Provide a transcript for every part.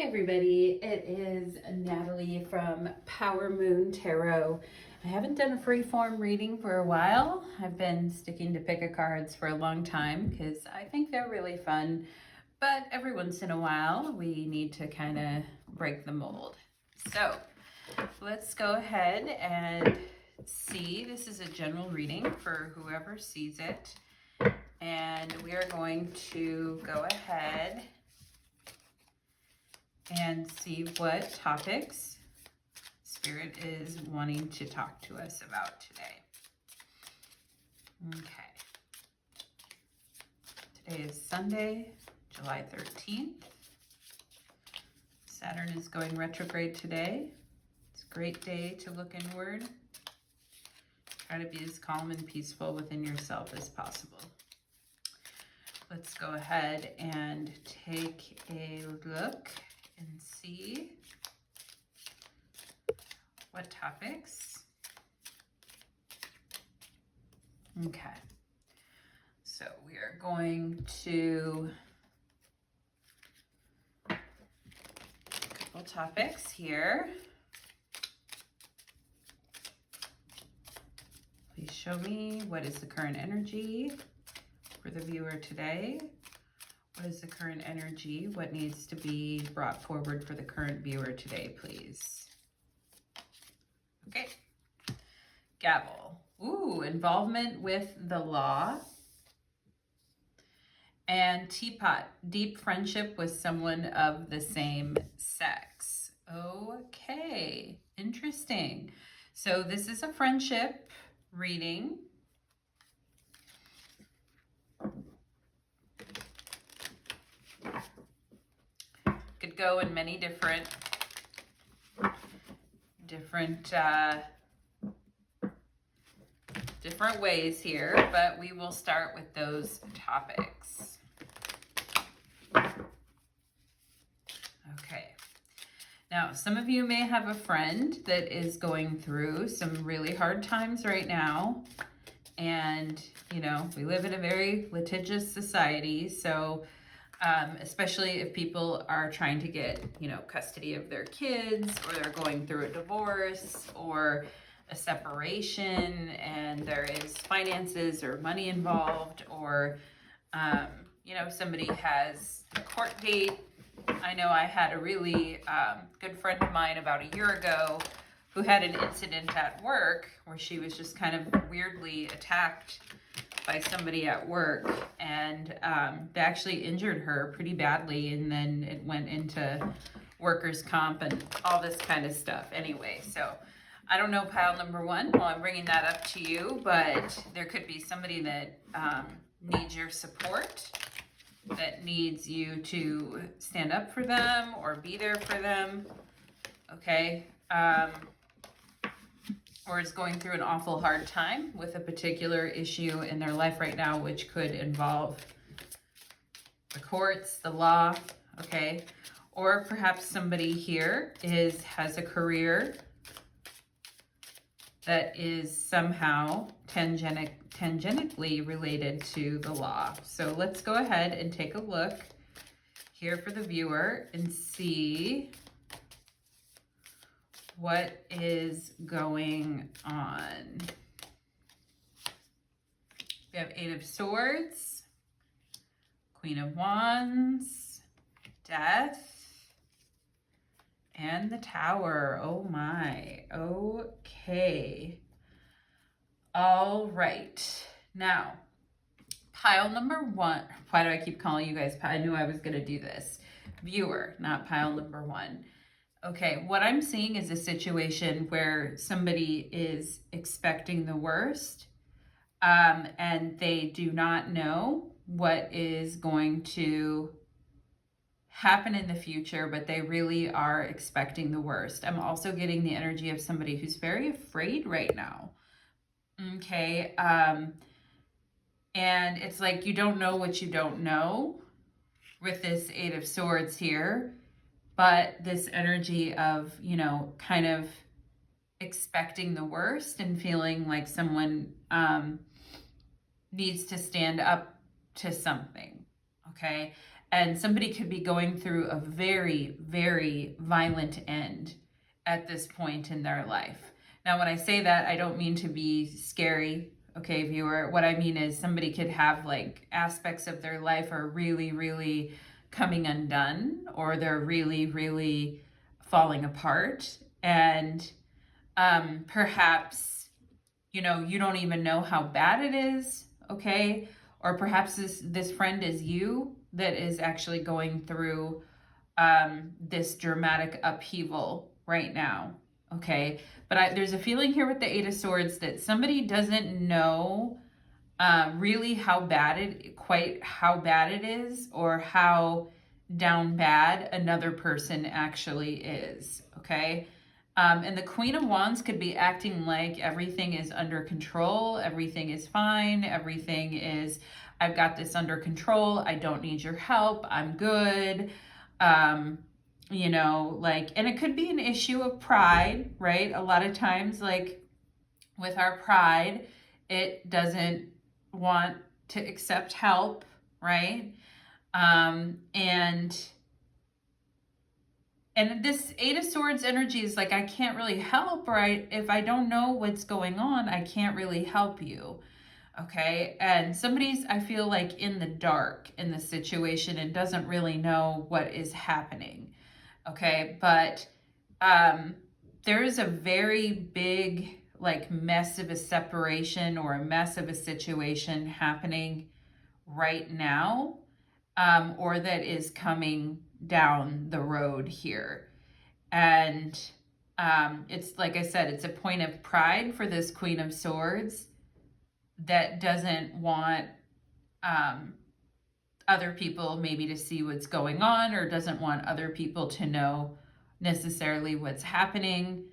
Hey everybody, it is Natalie from Power Moon Tarot. I haven't done a freeform reading for a while. I've been sticking to pick a cards for a long time because I think they're really fun, but every once in a while we need to kind of break the mold. So let's go ahead and see. This is a general reading for whoever sees it, and we are going to go ahead and see what topics Spirit is wanting to talk to us about today. Okay. Today is Sunday, July 13th. Saturn is going retrograde today. It's a great day to look inward. Try to be as calm and peaceful within yourself as possible. Let's go ahead and take a look and see what topics. Okay, so we are going to a couple topics here. Please show me what is the current energy for the viewer today. What is the current energy? What needs to be brought forward for the current viewer today, please? Okay. Gavel. Ooh, involvement with the law. And teapot. Deep friendship with someone of the same sex. Okay. Interesting. So this is a friendship reading. Could go in many different ways here, but we will start with those topics. Okay. Now, some of you may have a friend that is going through some really hard times right now. And, you know, we live in a very litigious society, so especially if people are trying to get, you know, custody of their kids, or they're going through a divorce or a separation, and there is finances or money involved, or, you know, somebody has a court date. I know I had a really good friend of mine about a year ago who had an incident at work where she was just kind of weirdly attacked by somebody at work, and they actually injured her pretty badly, and then it went into workers' comp and all this kind of stuff. Anyway, so I don't know pile number one while I'm bringing that up to you, but there could be somebody that needs your support, that needs you to stand up for them or be there for them, okay? Or is going through an awful hard time with a particular issue in their life right now, which could involve the courts, the law, okay? Or perhaps somebody here has a career that is somehow tangentially related to the law. So let's go ahead and take a look here for the viewer and see what is going on. We have Eight of Swords, Queen of Wands, Death, and the Tower. Oh my. Okay. All right. Now, pile number one. Why do I keep calling you guys? I knew I was going to do this. Viewer, not pile number one. Okay, what I'm seeing is a situation where somebody is expecting the worst, and they do not know what is going to happen in the future, but they really are expecting the worst. I'm also getting the energy of somebody who's very afraid right now. Okay, and it's like you don't know what you don't know with this Eight of Swords here. But this energy of, you know, kind of expecting the worst and feeling like someone needs to stand up to something, okay? And somebody could be going through a very, very violent end at this point in their life. Now, when I say that, I don't mean to be scary, okay, viewer. What I mean is somebody could have like aspects of their life are really, really coming undone, or they're really, really falling apart. And perhaps, you know, you don't even know how bad it is, okay? Or perhaps this friend is you that is actually going through this dramatic upheaval right now, okay? But there's a feeling here with the Eight of Swords that somebody doesn't know really how bad it is, or how down bad another person actually is, okay? And the Queen of Wands could be acting like everything is under control, everything is fine, everything is, I've got this under control, I don't need your help, I'm good. You know, like, and it could be an issue of pride, right? A lot of times, like with our pride, it doesn't want to accept help, right? And this Eight of Swords energy is like, I can't really help, right? If I don't know what's going on, I can't really help you. Okay. And somebody's, I feel like, in the dark in the situation and doesn't really know what is happening. Okay. But there is a very big, like, mess of a separation or a mess of a situation happening right now, or that is coming down the road here. And it's like I said, it's a point of pride for this Queen of Swords that doesn't want other people maybe to see what's going on, or doesn't want other people to know necessarily what's happening,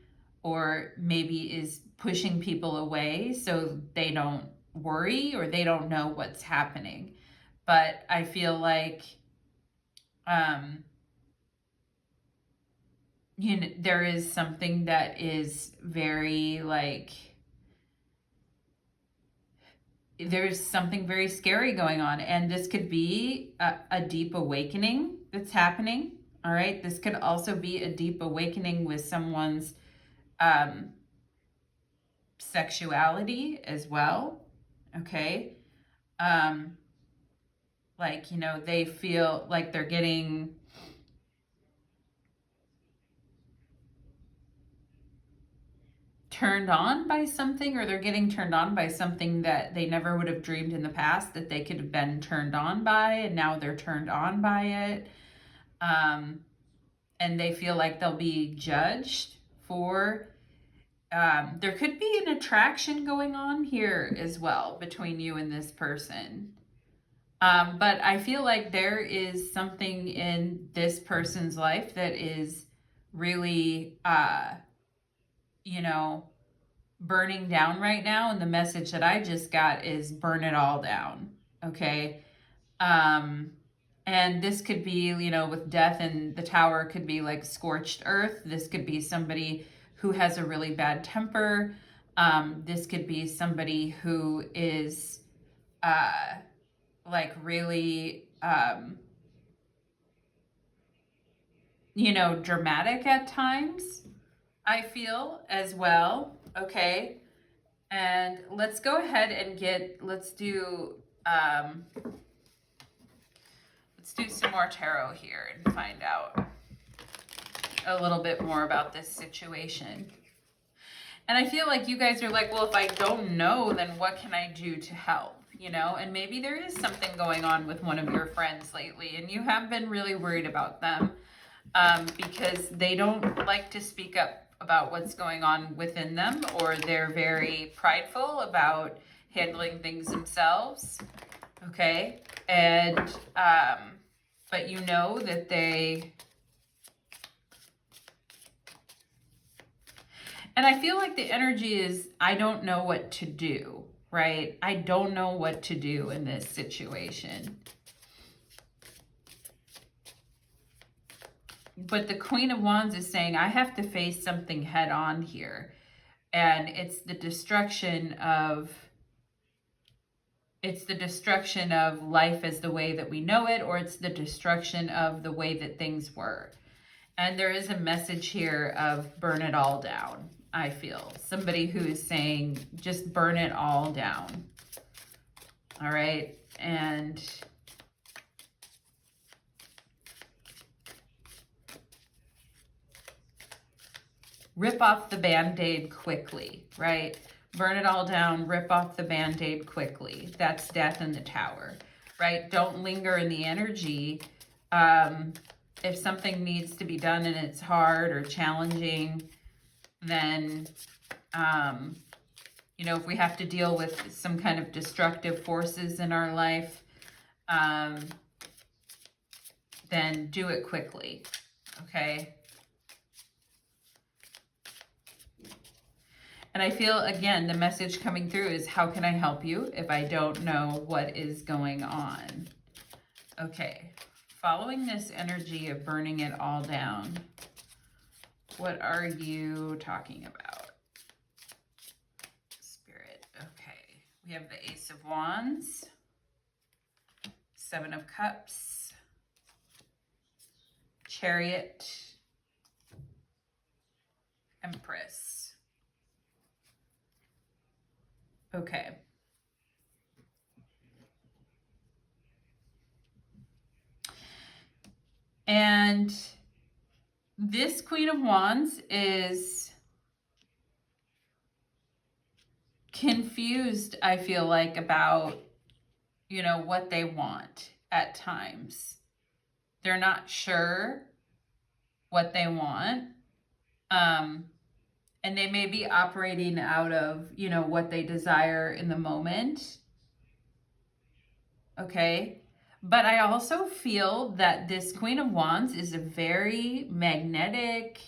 or maybe is pushing people away so they don't worry or they don't know what's happening. But I feel like you know, there is something that is very, like, there's something very scary going on, and this could be a deep awakening that's happening. All right, this could also be a deep awakening with someone's sexuality as well. Okay, like, you know, they feel like they're getting turned on by something, or they're getting turned on by something that they never would have dreamed in the past that they could have been turned on by, and now they're turned on by it. And they feel like they'll be judged for, there could be an attraction going on here as well between you and this person. But I feel like there is something in this person's life that is really, you know, burning down right now. And the message that I just got is burn it all down. Okay. And this could be, you know, with death and the tower, could be like scorched earth. This could be somebody who has a really bad temper. This could be somebody who is, like, really, you know, dramatic at times, I feel, as well. Okay. And let's go ahead and let's do some more tarot here and find out a little bit more about this situation. And I feel like you guys are like, well, if I don't know, then what can I do to help? You know, and maybe there is something going on with one of your friends lately, and you have been really worried about them because they don't like to speak up about what's going on within them, or they're very prideful about handling things themselves. Okay. And, but you know that and I feel like the energy is, I don't know what to do, right? I don't know what to do in this situation. But the Queen of Wands is saying, I have to face something head on here. And it's the destruction of it's the destruction of life as the way that we know it, or it's the destruction of the way that things were. And there is a message here of burn it all down, I feel. Somebody who is saying, just burn it all down. All right. And rip off the Band-Aid quickly, right? Burn it all down, rip off the Band-Aid quickly. That's death in the Tower, right? Don't linger in the energy. If something needs to be done and it's hard or challenging, then, you know, if we have to deal with some kind of destructive forces in our life, then do it quickly, okay? And I feel, again, the message coming through is, how can I help you if I don't know what is going on? Okay, following this energy of burning it all down, what are you talking about? Spirit, okay. We have the Ace of Wands, Seven of Cups, Chariot, Empress. Okay. And this Queen of Wands is confused, I feel like, about, you know, what they want at times. They're not sure what they want. And they may be operating out of, you know, what they desire in the moment. Okay. But I also feel that this Queen of Wands is a very magnetic,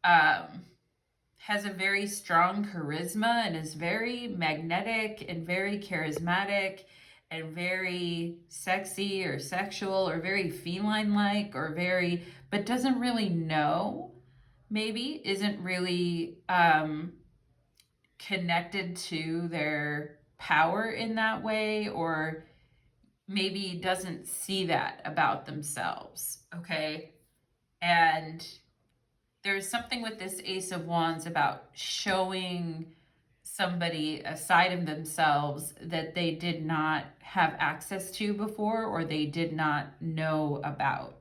has a very strong charisma, and is very magnetic and very charismatic and very sexy or sexual or very feline-like, or very, but doesn't really know, maybe isn't really connected to their power in that way, or maybe doesn't see that about themselves, okay? And there's something with this Ace of Wands about showing somebody a side of themselves that they did not have access to before, or they did not know about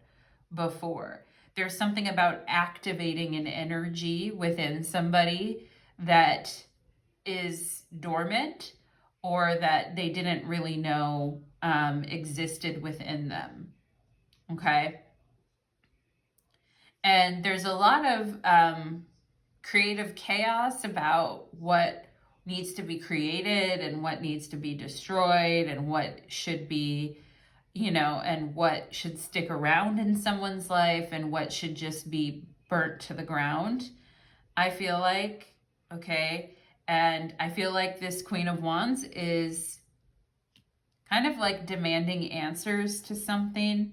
before. There's something about activating an energy within somebody that is dormant, or that they didn't really know existed within them, okay? And there's a lot of creative chaos about what needs to be created and what needs to be destroyed and what should be, you know, and what should stick around in someone's life and what should just be burnt to the ground, I feel like, okay? And I feel like this Queen of Wands is kind of like demanding answers to something,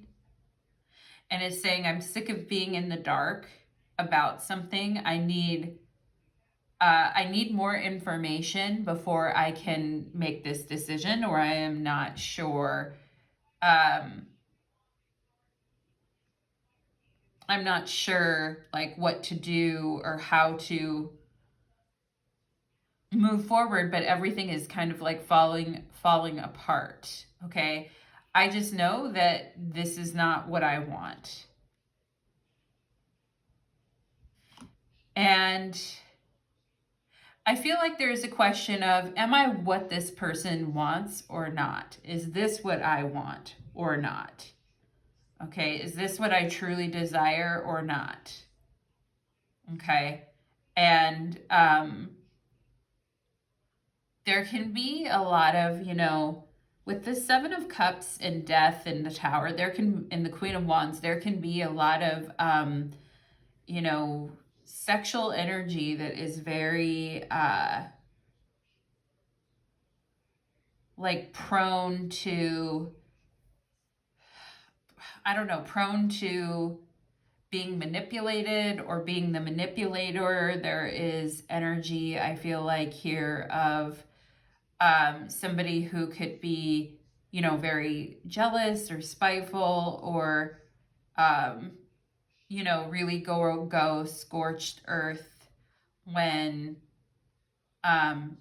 and is saying, I'm sick of being in the dark about something. I need more information before I can make this decision, or I am not sure. I'm not sure like what to do or how to move forward, but everything is kind of like falling apart, okay? I just know that this is not what I want. And I feel like there's a question of, am I what this person wants or not? Is this what I want or not? Okay, is this what I truly desire or not? Okay, and there can be a lot of, you know, with the Seven of Cups and Death in the Tower, there can, in the Queen of Wands, there can be a lot of, you know, sexual energy that is very, like prone to, I don't know, prone to being manipulated or being the manipulator. There is energy, I feel like, here of somebody who could be, you know, very jealous or spiteful, or, you know, really go scorched earth when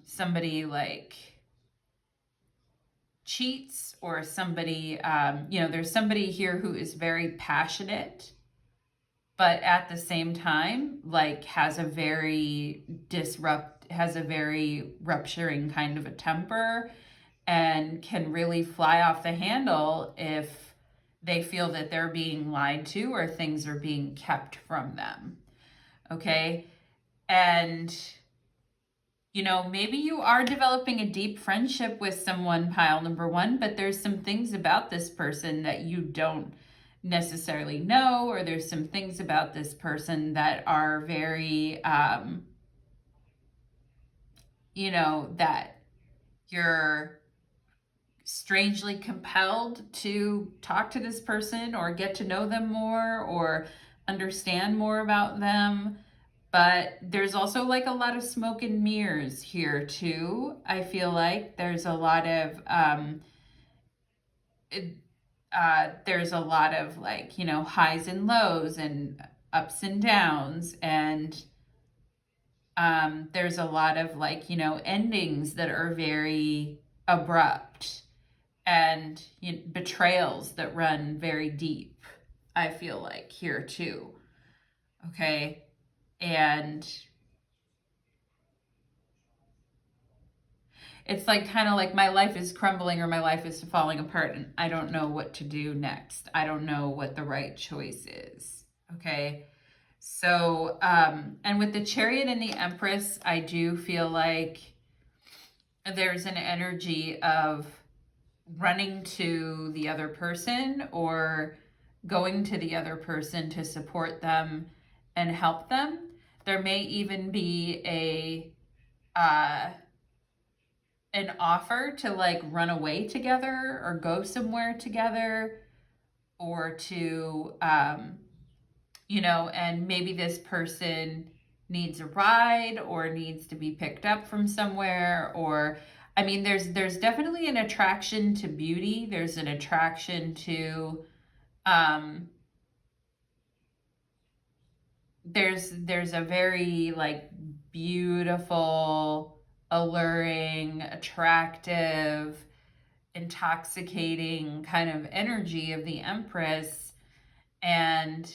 somebody like cheats, or somebody, you know, there's somebody here who is very passionate, but at the same time, like has a very rupturing kind of a temper, and can really fly off the handle if they feel that they're being lied to or things are being kept from them. Okay. And, you know, maybe you are developing a deep friendship with someone, pile number one, but there's some things about this person that you don't necessarily know, or there's some things about this person that are very, you know, that you're strangely compelled to talk to this person or get to know them more or understand more about them. But there's also like a lot of smoke and mirrors here too. I feel like there's a lot of there's a lot of like, you know, highs and lows and ups and downs, and there's a lot of like, you know, endings that are very abrupt, and, you know, betrayals that run very deep, I feel like here too. Okay. And it's like kind of like my life is crumbling or my life is falling apart, and I don't know what to do next. I don't know what the right choice is. Okay. So, and with the Chariot and the Empress, I do feel like there's an energy of running to the other person or going to the other person to support them and help them. There may even be an offer to like run away together or go somewhere together, or to you know, and maybe this person needs a ride or needs to be picked up from somewhere, or I mean there's definitely an attraction to beauty. There's an attraction to there's a very like beautiful, alluring, attractive, intoxicating kind of energy of the Empress. And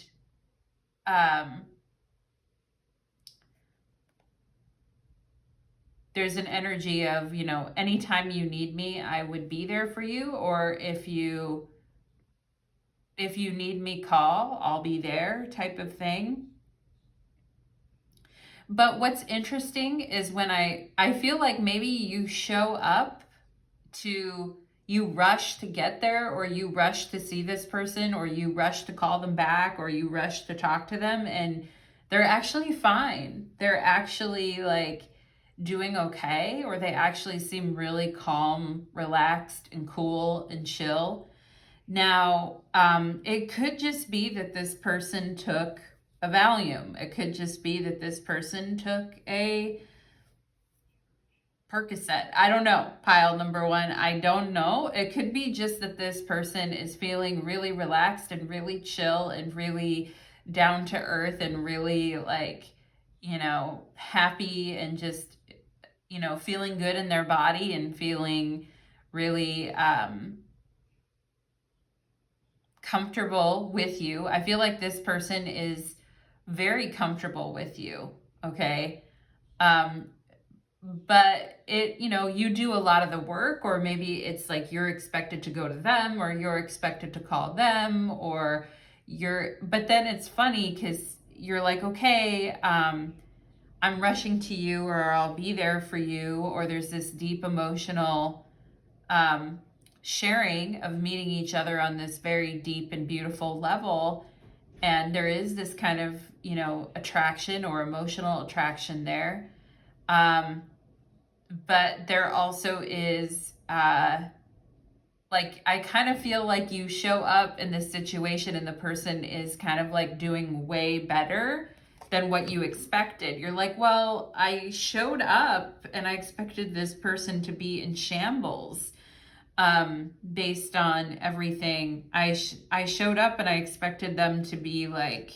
there's an energy of, you know, anytime you need me, I would be there for you, or if you need me, call, I'll be there, type of thing. But what's interesting is when I feel like maybe you show up to, you rush to get there, or you rush to see this person, or you rush to call them back, or you rush to talk to them, and they're actually fine. They're actually like doing okay, or they actually seem really calm, relaxed, and cool and chill. Now, it could just be that this person took a Valium. It could just be that this person took a Percocet. I don't know, pile number one. I don't know. It could be just that this person is feeling really relaxed and really chill and really down to earth and really like, you know, happy and just, you know, feeling good in their body and feeling really comfortable with you. I feel like this person is very comfortable with you. Okay. But it, you know, you do a lot of the work, or maybe it's like you're expected to go to them, or you're expected to call them, or but then it's funny because you're like, okay, I'm rushing to you, or I'll be there for you, or there's this deep emotional sharing of meeting each other on this very deep and beautiful level. And there is this kind of, you know, attraction or emotional attraction there. But there also is, like, I kind of feel like you show up in this situation and the person is kind of like doing way better than what you expected. You're like, well, I showed up and I expected this person to be in shambles based on everything. I showed up and I expected them to be like,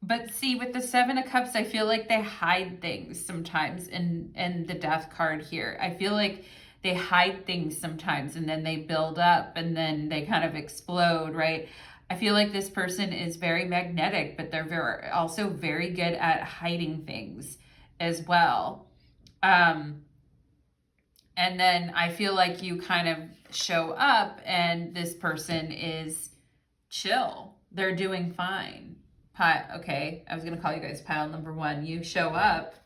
but see, with the Seven of Cups, I feel like they hide things sometimes in the Death card here. I feel like they hide things sometimes and then they build up and then they kind of explode, right? I feel like this person is very magnetic, but they're also very good at hiding things as well. And then I feel like you kind of show up and this person is chill. They're doing fine. Okay, I was going to call you guys pile number one. You show up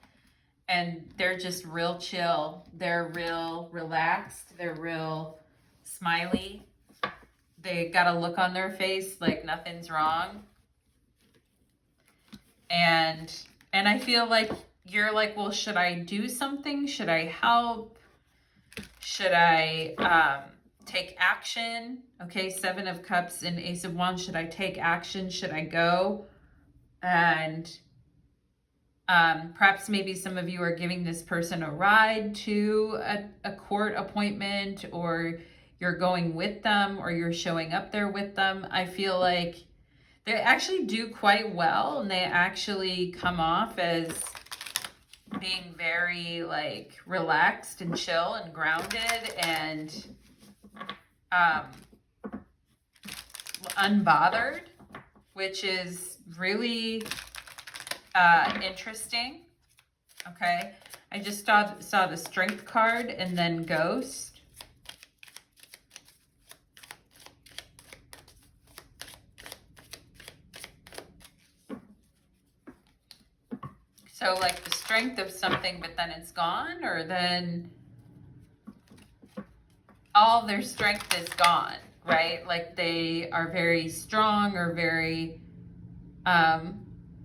and they're just real chill. They're real relaxed. They're real smiley. They got a look on their face like nothing's wrong. And I feel like you're like, well, should I do something? Should I help? Should I take action? Okay, Seven of Cups and Ace of Wands. Should I take action? Should I go? And perhaps maybe some of you are giving this person a ride to a court appointment, or you're going with them, or you're showing up there with them. I feel like they actually do quite well, and they actually come off as being very like relaxed and chill and grounded and unbothered, which is really interesting. Okay, I just saw the Strength card and then Ghost. So like the strength of something, but then it's gone, or then all their strength is gone, right? Like they are very strong or very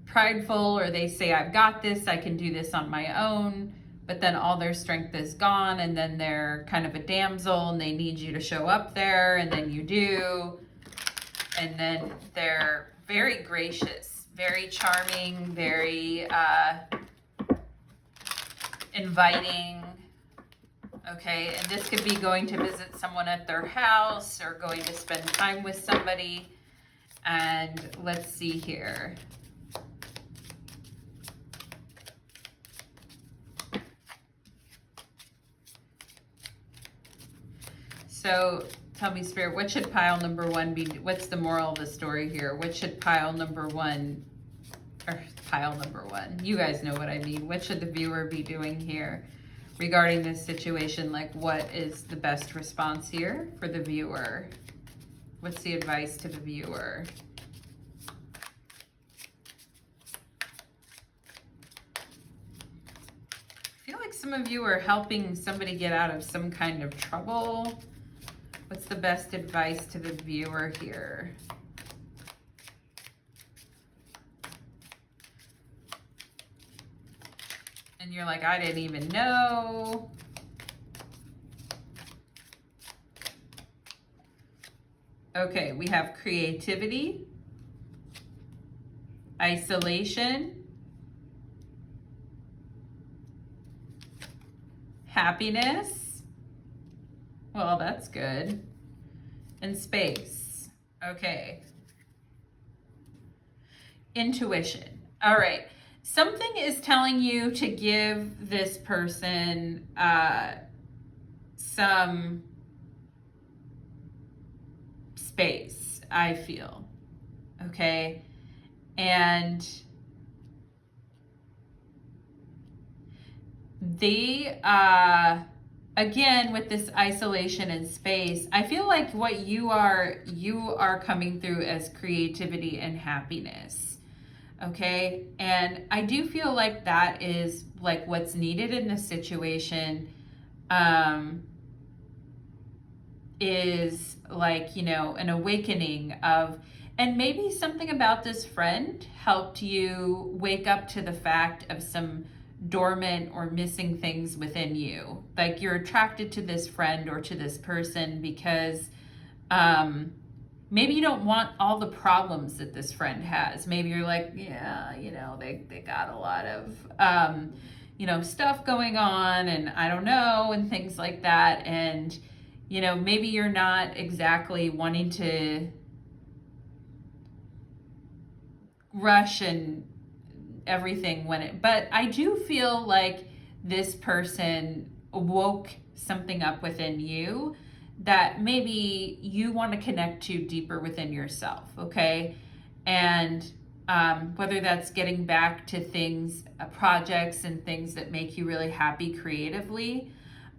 prideful, or they say, I've got this, I can do this on my own, but then all their strength is gone, and then they're kind of a damsel and they need you to show up there, and then you do, and then they're very gracious, very charming, very inviting. Okay, and this could be going to visit someone at their house or going to spend time with somebody. And let's see here. So tell me, Spirit, what should pile number one be? What's the moral of the story here? What should pile number one, or pile number one? You guys know what I mean. What should the viewer be doing here regarding this situation? Like, what is the best response here for the viewer? What's the advice to the viewer? I feel like some of you are helping somebody get out of some kind of trouble. What's the best advice to the viewer here? And you're like, I didn't even know. Okay, we have creativity, isolation, happiness. Well, that's good. And space. Okay. Intuition. All right. Something is telling you to give this person some space, I feel. Okay. And they, again, with this isolation and space, I feel like what you are coming through as creativity and happiness. Okay. And I do feel like that is like what's needed in this situation, is like, you know, an awakening of, and maybe something about this friend helped you wake up to the fact of some dormant or missing things within you. Like you're attracted to this friend or to this person because maybe you don't want all the problems that this friend has. Maybe you're like, yeah, they got a lot of, stuff going on, and I don't know, and things like that. And, maybe you're not exactly wanting to rush and everything but I do feel like this person woke something up within you that maybe you want to connect to deeper within yourself, okay? And whether that's getting back to things, projects and things that make you really happy creatively.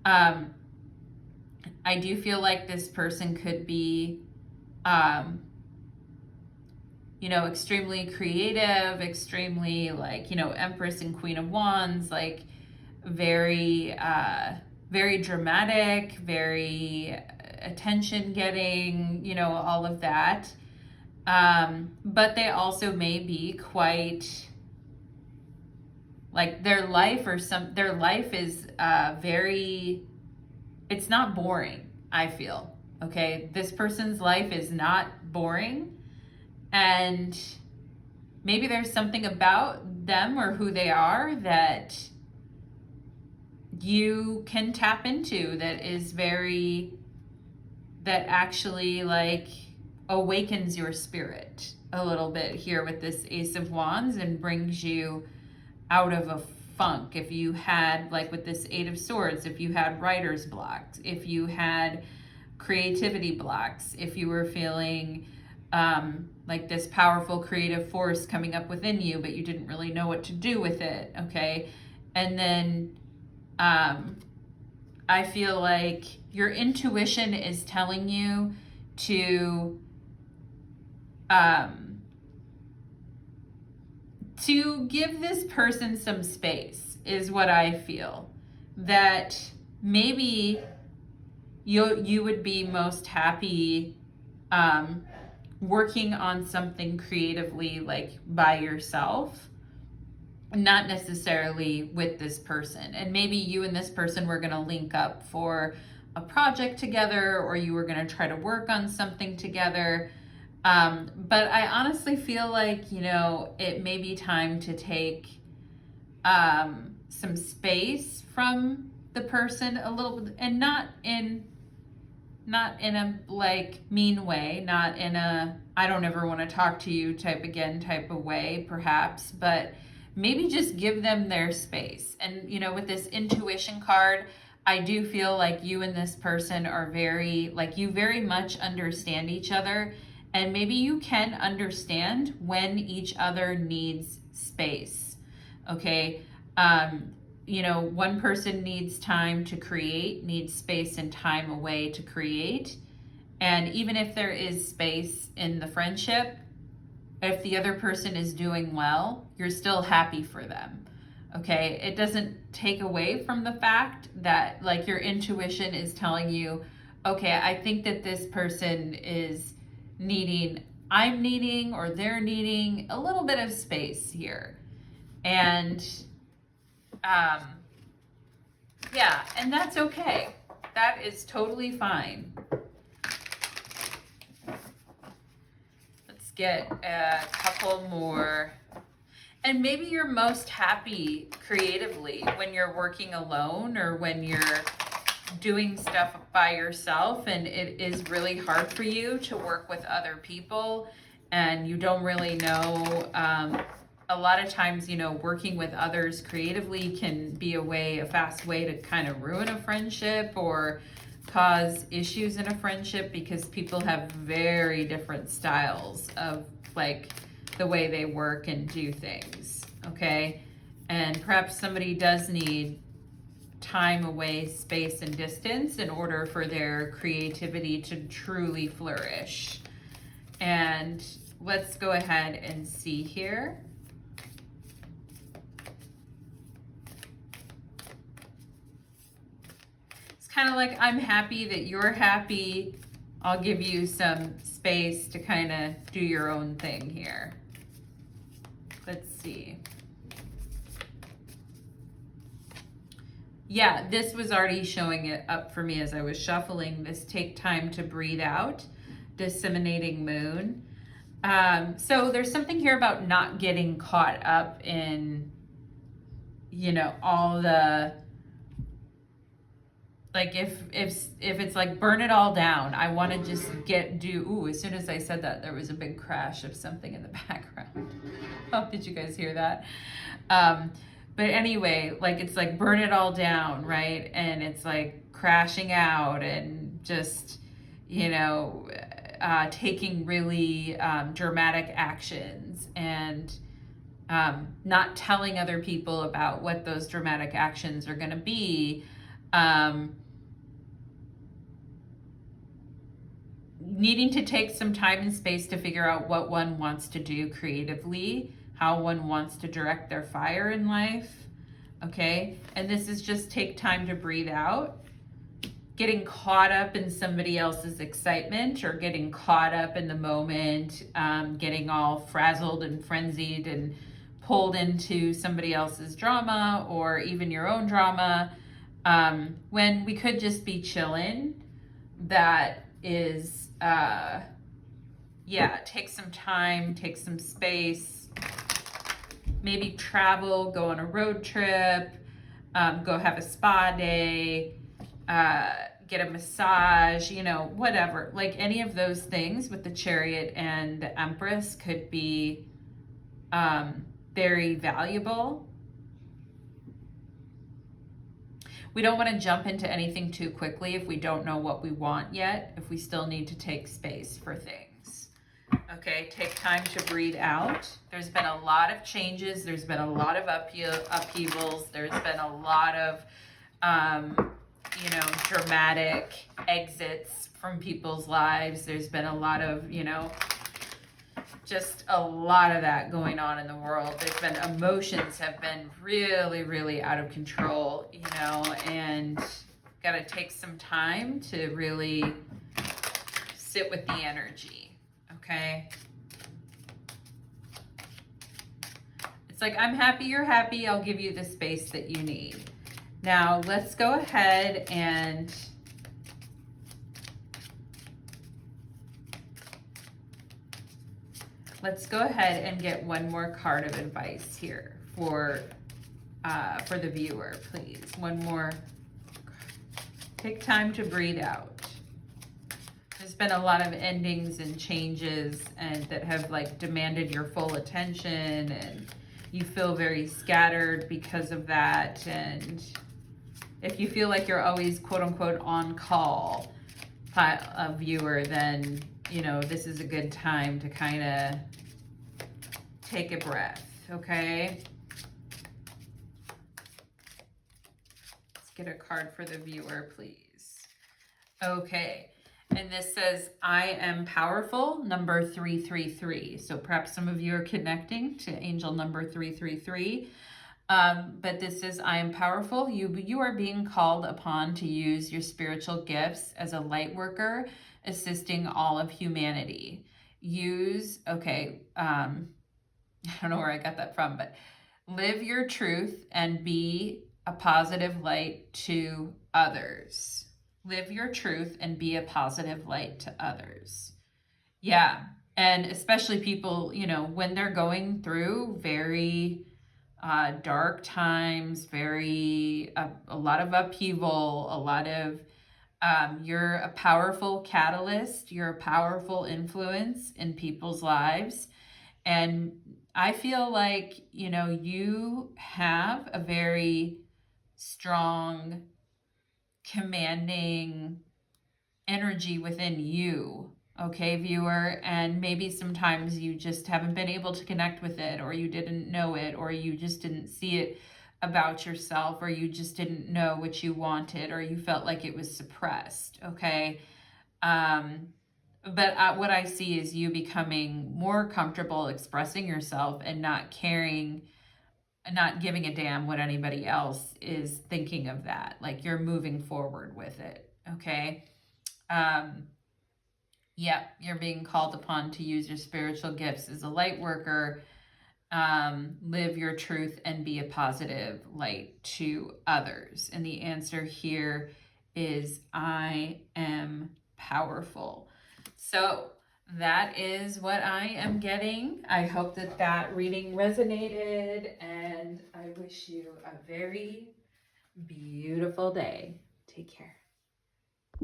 I do feel like this person could be, extremely creative, extremely Empress and Queen of Wands, like very, very dramatic, very attention getting, all of that. But they also may be quite like their life is very, it's not boring, I feel. Okay. This person's life is not boring. And maybe there's something about them or who they are that you can tap into that actually awakens your spirit a little bit here with this Ace of Wands and brings you out of a funk. If you had, with this Eight of Swords, if you had writer's blocks, if you had creativity blocks, if you were feeling this powerful creative force coming up within you, but you didn't really know what to do with it, okay? And then I feel like your intuition is telling you to give this person some space, is what I feel. That maybe you would be most happy working on something creatively by yourself, not necessarily with this person. And maybe you and this person were going to link up for a project together, or you were going to try to work on something together. But I honestly feel like, it may be time to take some space from the person a little bit, and not in a mean way, not in a I don't ever want to talk to you type of way, perhaps, but maybe just give them their space. And with this intuition card, I do feel like you and this person are you very much understand each other, and maybe you can understand when each other needs space. Okay. One person needs time to create, needs space and time away to create. And even if there is space in the friendship, if the other person is doing well, you're still happy for them. Okay. It doesn't take away from the fact that your intuition is telling you, okay, I think that this person is I'm needing, or they're needing a little bit of space here. And yeah, and that's okay. That is totally fine. Let's get a couple more. And maybe you're most happy creatively when you're working alone, or when you're doing stuff by yourself, and it is really hard for you to work with other people, and you don't really know. A lot of times, working with others creatively can be a fast way to kind of ruin a friendship or cause issues in a friendship, because people have very different styles of the way they work and do things, okay? And perhaps somebody does need time away, space, and distance in order for their creativity to truly flourish. And let's go ahead and see here. Kind of I'm happy that you're happy. I'll give you some space to kind of do your own thing here. Let's see. Yeah, this was already showing it up for me as I was shuffling. This take time to breathe out. disseminating moon. So there's something here about not getting caught up in, you know, all the, like if it's like burn it all down, I want to just ooh, as soon as I said that, there was a big crash of something in the background. Oh, did you guys hear that? But anyway, like it's like burn it all down, right? And it's like crashing out and just, you know, taking really dramatic actions and not telling other people about what those dramatic actions are going to be. Needing to take some time and space to figure out what one wants to do creatively, how one wants to direct their fire in life, okay? And this is just take time to breathe out. Getting caught up in somebody else's excitement or getting caught up in the moment, getting all frazzled and frenzied and pulled into somebody else's drama or even your own drama, when we could just be chilling. That is, yeah, take some time, take some space, maybe travel, go on a road trip, go have a spa day, get a massage, you know, whatever. Like any of those things with the Chariot and the Empress could be very valuable. We don't want to jump into anything too quickly if we don't know what we want yet, if we still need to take space for things. Okay, take time to breathe out. There's been a lot of changes. There's been a lot of upheavals. There's been a lot of, you know, dramatic exits from people's lives. There's been a lot of, you know, just a lot of that going on in the world. There's been emotions have been really, really out of control, you know, and got to take some time to really sit with the energy, okay? It's like, I'm happy you're happy. I'll give you the space that you need. Now, let's go ahead and get one more card of advice here for the viewer, please. One more. Take time to breathe out. There's been a lot of endings and changes and that have like demanded your full attention, and you feel very scattered because of that. And if you feel like you're always quote unquote on call, a viewer, then you know this is a good time to kind of take a breath, okay? Let's get a card for the viewer, please. Okay, and this says, I am powerful, number 333. So perhaps some of you are connecting to angel number 333. But this says, I am powerful. You are being called upon to use your spiritual gifts as a light worker, assisting all of humanity. I don't know where I got that from, but live your truth and be a positive light to others. Live your truth and be a positive light to others. Yeah. And especially people, you know, when they're going through very dark times, a lot of upheaval, a lot of, you're a powerful catalyst. You're a powerful influence in people's lives. And I feel like, you know, you have a very strong, commanding energy within you, okay, viewer? And maybe sometimes you just haven't been able to connect with it, or you didn't know it, or you just didn't see it about yourself, or you just didn't know what you wanted, or you felt like it was suppressed, okay? But what I see is you becoming more comfortable expressing yourself and not caring, not giving a damn what anybody else is thinking of that. Like you're moving forward with it, okay? Yep, you're being called upon to use your spiritual gifts as a light worker, live your truth and be a positive light to others. And the answer here is I am powerful. So that is what I am getting. I hope that that reading resonated, and I wish you a very beautiful day. Take care.